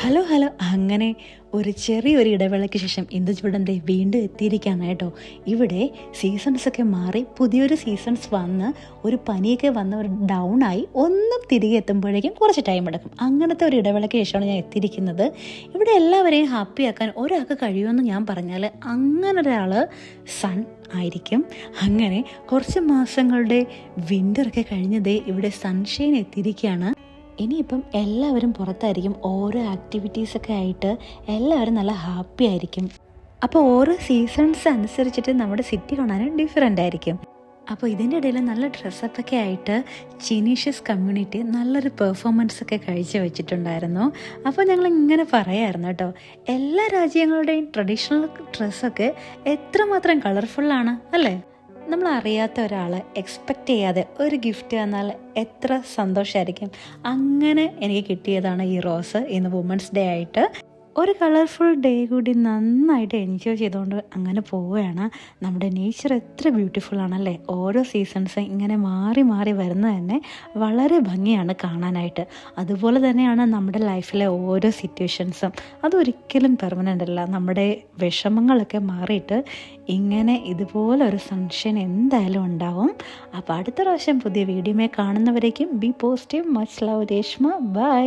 Hello hello അങ്ങനെ ഒരു ചെറിയൊരു ഇടവേളയ്ക്ക് ശേഷം ഇന്ദുചൂടൻ്റെ വീണ്ടും എത്തിയിരിക്കുകയാണ് കേട്ടോ. ഇവിടെ സീസൺസൊക്കെ മാറി പുതിയൊരു സീസൺസ് വന്ന് ഒരു പനിയൊക്കെ വന്ന് ഒരു ഡൗൺ ആയി ഒന്നും തിരികെ എത്തുമ്പോഴേക്കും കുറച്ച് ടൈം എടുക്കും. അങ്ങനത്തെ ഒരു ഇടവേളയ്ക്ക് ശേഷമാണ് ഞാൻ എത്തിയിരിക്കുന്നത്. ഇവിടെ എല്ലാവരെയും ഹാപ്പിയാക്കാൻ ഒരാൾക്ക് കഴിയുമെന്ന് ഞാൻ പറഞ്ഞാൽ അങ്ങനെ ഒരാൾ സൺ ആയിരിക്കും. അങ്ങനെ കുറച്ച് മാസങ്ങളുടെ വിൻ്ററൊക്കെ കഴിഞ്ഞതേ ഇവിടെ സൺഷൈൻ എത്തിയിരിക്കുകയാണ്. ഇനിയിപ്പം എല്ലാവരും പുറത്തായിരിക്കും, ഓരോ ആക്ടിവിറ്റീസൊക്കെ ആയിട്ട് എല്ലാവരും നല്ല ഹാപ്പി ആയിരിക്കും. അപ്പോൾ ഓരോ സീസൺസ് അനുസരിച്ചിട്ട് നമ്മുടെ സിറ്റി കാണാനും ഡിഫറെൻ്റ് ആയിരിക്കും. അപ്പോൾ ഇതിൻ്റെ ഇടയിൽ നല്ല ഡ്രസ്സപ്പൊക്കെ ആയിട്ട് ചീനീഷ്യസ് കമ്മ്യൂണിറ്റി നല്ലൊരു പെർഫോമൻസൊക്കെ കാഴ്ച വെച്ചിട്ടുണ്ടായിരുന്നു. അപ്പോൾ ഞങ്ങൾ ഇങ്ങനെ പറയായിരുന്നു കേട്ടോ, എല്ലാ രാജ്യങ്ങളുടെയും ട്രഡീഷണൽ ഡ്രസ്സൊക്കെ എത്രമാത്രം കളർഫുള്ളാണ് അല്ലേ. നമ്മൾ അറിയാത്ത ഒരാൾ എക്സ്പെക്റ്റ് ചെയ്യാതെ ഒരു ഗിഫ്റ്റ് തന്നാൽ എത്ര സന്തോഷമായിരിക്കും. അങ്ങനെ എനിക്ക് കിട്ടിയതാണ് ഈ റോസ് ഇന്ന് വുമൻസ് ഡേ ആയിട്ട്. ഒരു കളർഫുൾ ഡേ കൂടി നന്നായിട്ട് എൻജോയ് ചെയ്തുകൊണ്ട് അങ്ങനെ പോവുകയാണ്. നമ്മുടെ നേച്ചർ എത്ര ബ്യൂട്ടിഫുൾ ആണല്ലേ. ഓരോ സീസൺസ് ഇങ്ങനെ മാറി മാറി വരുന്നത് തന്നെ വളരെ ഭംഗിയാണ് കാണാനായിട്ട്. അതുപോലെ തന്നെയാണ് നമ്മുടെ ലൈഫിലെ ഓരോ സിറ്റുവേഷൻസും. അതൊരിക്കലും പെർമനൻ്റ് അല്ല. നമ്മുടെ വിഷമങ്ങളൊക്കെ മാറിയിട്ട് ഇങ്ങനെ ഇതുപോലെ ഒരു സൺഷൈൻ എന്തായാലും ഉണ്ടാവും. അപ്പോൾ അടുത്ത പ്രാവശ്യം പുതിയ വീഡിയോമേ കാണുന്നവരേക്കും be positive. Much love Reshma. By.